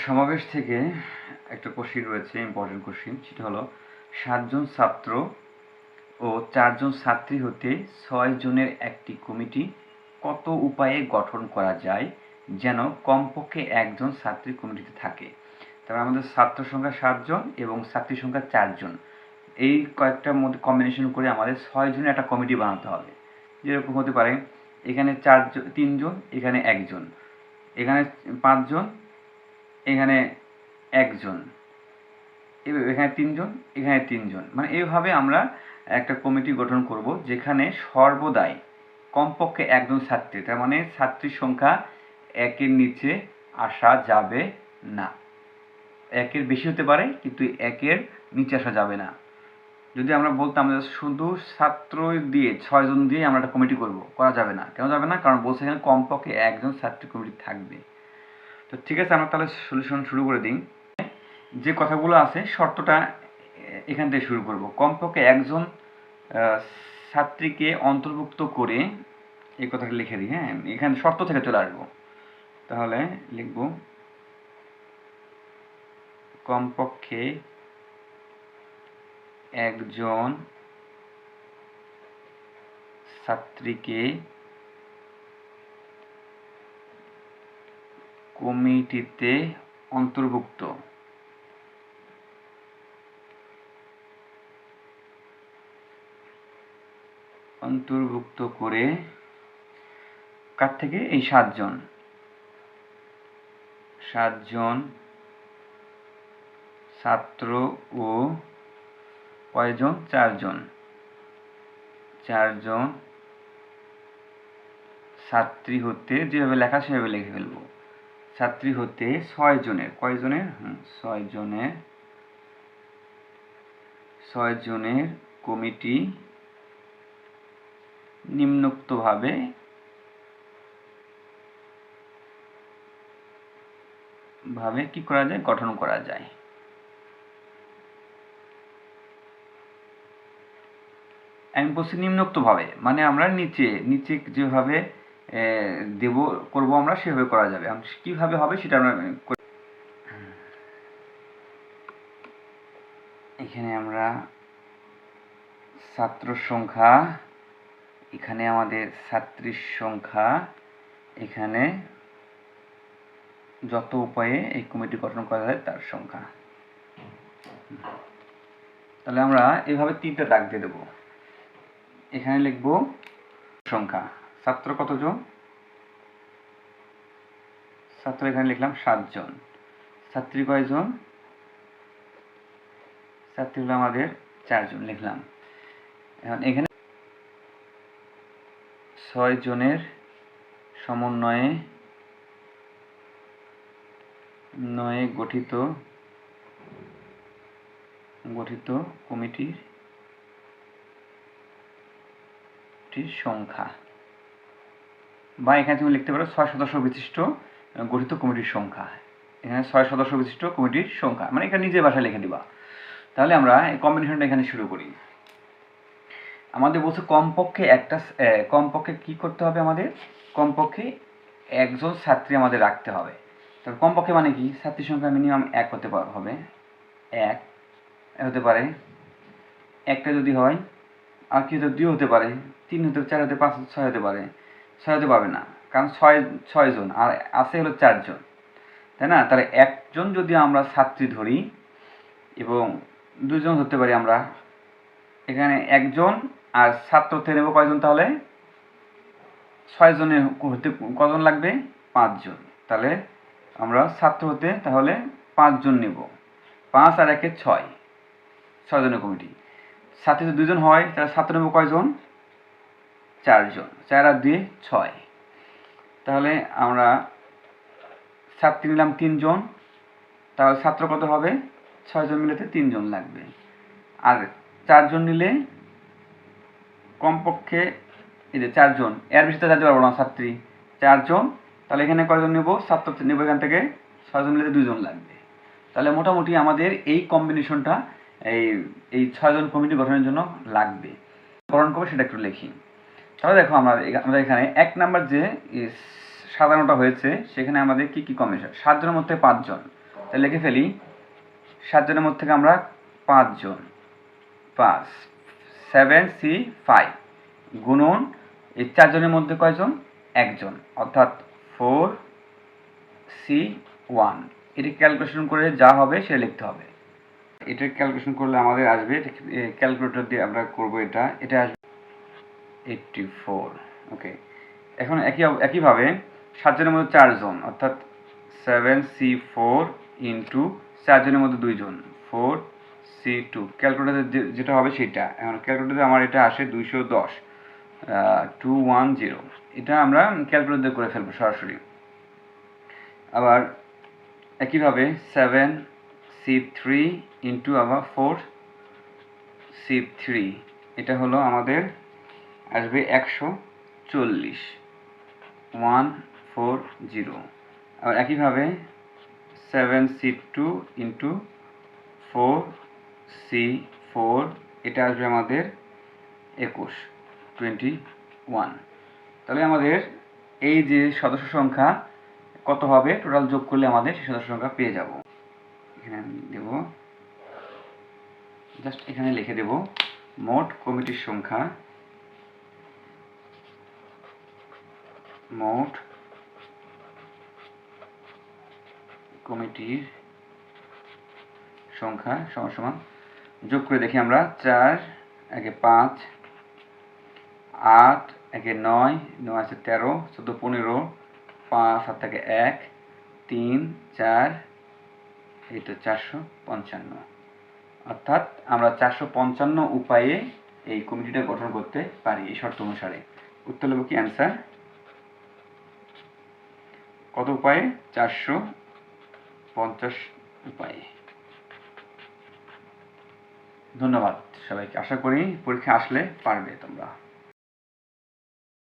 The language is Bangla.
সমাবেশ থেকে একটা কোশ্চিন রয়েছে, ইম্পর্টেন্ট কোশ্চিন। সেটা হলো 7 জন ছাত্র ও 4 জন ছাত্রী হতে 6 জনের একটি কমিটি কত উপায়ে গঠন করা যায় যেন কমপক্ষে একজন ছাত্রী কমিটিতে থাকে। তারপর আমাদের ছাত্র সংখ্যা 7 জন এবং ছাত্রী সংখ্যা 4 জন। এই কয়েকটার মধ্যে কম্বিনেশন করে আমাদের 6 জনের একটা কমিটি বানাতে হবে। যেরকম হতে পারে এখানে 3 জন, এখানে 1 জন, এখানে 5 জন, এখানে 1 জন, এখানে 3 জন, এখানে 3 জন। মানে এইভাবে আমরা একটা কমিটি গঠন করব যেখানে সর্বদাই কমপক্ষে একজন ছাত্রী, তার মানে ছাত্রীর সংখ্যা 1-এর নিচে আসা যাবে না। 1-এর বেশি হতে পারে কিন্তু 1-এর নিচে আসা যাবে না। যদি আমরা বলতাম যে শুধু ছাত্র দিয়ে 6 জন দিয়ে আমরা একটা কমিটি করব, করা যাবে না। কেন যাবে না? কারণ বলছে এখানে কমপক্ষে একজন ছাত্রী কমিটি থাকবে। তো ঠিক আছে, আমরা তাহলে সলিউশন শুরু করে দিই। যে কথাগুলো আছে শর্তটা এখান থেকে শুরু করব। কমপক্ষে একজন ছাত্রীকে অন্তর্ভুক্ত করে এই কথাটা লিখে দিই। হ্যাঁ, এখানে শর্ত থেকে চলে আসবো। তাহলে লিখব কমপক্ষে একজন ছাত্রীকে কমিটিতে অন্তর্ভুক্ত করে কার থেকে? এই 7 জন ছাত্র ও কয়জন? 4 জন ছাত্রী হতে, যেভাবে লেখা সেভাবে লিখে ফেলবো। ছাত্রী হতে 6 জনের, কয়জনের? 6 জনের কমিটি নিম্নোক্তভাবে কি করা যায়? গঠন করা যায়। আমি বলছি নিম্নোক্তভাবে, মানে আমরা নিচে যেভাবে দেব করব আমরা সেভাবে করা যাবে। কিভাবে হবে সেটা আমরা এখানে আমরা ছাত্র সংখ্যা, এখানে আমাদের ছাত্রীর সংখ্যা, এখানে যত উপায়ে এই কমিটি গঠন করা যায় তার সংখ্যা। তাহলে আমরা এভাবে 3টা দাগ দিয়ে দেবো। এখানে লিখব সংখ্যা, ছাত্র কতজন? ছাত্র এখানে লিখলাম 7 জন। ছাত্রী কয়জন? ছাত্রী হলো আমাদের 4 জন, লিখলাম। এখন এখানে 6 জনের সমন্বয়ে গঠিত কমিটির সংখ্যা, বা এখানে তুমি লিখতে পারো 6 সদস্য বিশিষ্ট গঠিত কমিটির সংখ্যা। এখানে 6 সদস্য বিশিষ্ট কমিটির সংখ্যা, মানে এখানে নিজের ভাষায় লিখে দিবা। তাহলে আমরা এই কম্বিনেশনটা এখানে শুরু করি। আমাদের বলছে কমপক্ষে কি করতে হবে? আমাদের কমপক্ষে একজন ছাত্রী আমাদের রাখতে হবে। তবে কমপক্ষে মানে কি? ছাত্রীর সংখ্যা মিনিমাম 1 হতে হবে। 1 হতে পারে, একটা যদি হয়, আর কি হতে? 2 হতে পারে, 3 হতে, 4 হতে, 5 হতে, 6 হতে পারে। 6 হতে পারবে না, কারণ 6 জন আর আছে হলো 4 জন, তাই না? তাহলে একজন যদি আমরা ছাত্রী ধরি এবং 2 জন ধরতে পারি আমরা, এখানে 1 জন আর ছাত্র থেকে নেব কয়জন? তাহলে 6 জনের হতে কজন লাগবে? 5 জন। তাহলে আমরা ছাত্র হতে তাহলে 5 জন নেব। 5 আর 1-এ 6, 6 জনের কমিটি। ছাত্রী যদি 2 জন হয় তাহলে ছাত্র নেব কয়জন? 4 জন। 4 আর 2, 6। তাহলে আমরা ছাত্রী নিলাম 3 জন, তাহলে ছাত্র কত হবে? 6 জন মিলে 3 জন লাগবে। আর 4 জন নিলে কমপক্ষে এই যে 4 জন, এর বেশি তো যেতে পারবো না ছাত্রী। 4 জন, তাহলে এখানে কয়জন নেব? ছাত্র নেব এখান থেকে 6 জন মিলে 2 জন লাগবে। তাহলে মোটামুটি আমাদের এই কম্বিনেশনটা এই 6 জন কমিটি গঠনের জন্য লাগবে। গঠন করবো সেটা একটু লিখি। তাহলে দেখো আমরা এখানে 1 নাম্বার যে সাজানোটা হয়েছে সেখানে আমাদের কি কম্বিনেশন? 7 জনের মধ্যে 5 জন, লিখে ফেলি 7 জনের মধ্যে থেকে আমরা 5 জন, 5 7C5 গুণন এই 4 জনের মধ্যে কয়জন, একজন, অর্থাৎ 4C1। এটি ক্যালকুলেশন করে যা হবে সেটা লিখতে হবে। এটা ক্যালকুলেশন করলে আমাদের আসবে, ক্যালকুলেটর দিয়ে আমরা করব, এটা আসবে 84। ওকে, এখন একইভাবে 7 জনের মধ্যে 4 জন, অর্থাৎ 7C4 ইন্টু 4 জনের মধ্যে 2 জন, 4C2। ক্যালকুলেটর যেটা হবে সেটা, এখন ক্যালকুলেটরে আমার এটা আসে 210, 210। এটা আমরা ক্যালকুলেটর দিয়ে করে ফেলবো সরাসরি। আবার একইভাবে 7C3 ইন্টু আবার 4C3, এটা হলো আমাদের আসবে 140, 140। আবার একইভাবে 7C2 ইন্টু 4C4, এটা আসবে আমাদের 21। তাহলে আমাদের এই যে সদস্য সংখ্যা কত হবে, টোটাল যোগ করলে আমাদের সেই সদস্য সংখ্যা পেয়ে যাব। এখানে দেব, জাস্ট এখানে লিখে দেব মোট কমিটির সংখ্যা, মোট কমিটির সংখ্যা সমান যোগ করে দেখি আমরা 4 একে 5, 8 একে 9, 9 আছে 13, 14 15, 5 7 থেকে 1, 3 4, এই তো 455। অর্থাৎ আমরা 455 উপায়ে এই কমিটিটা গঠন করতে পারি এই শর্ত অনুসারে। উত্তর হলো কি অ্যান্সার, কত উপায়ে, 450 উপায়ে। ধন্যবাদ সবাইকে, আশা করি পরীক্ষা আসলে পারবে তোমরা।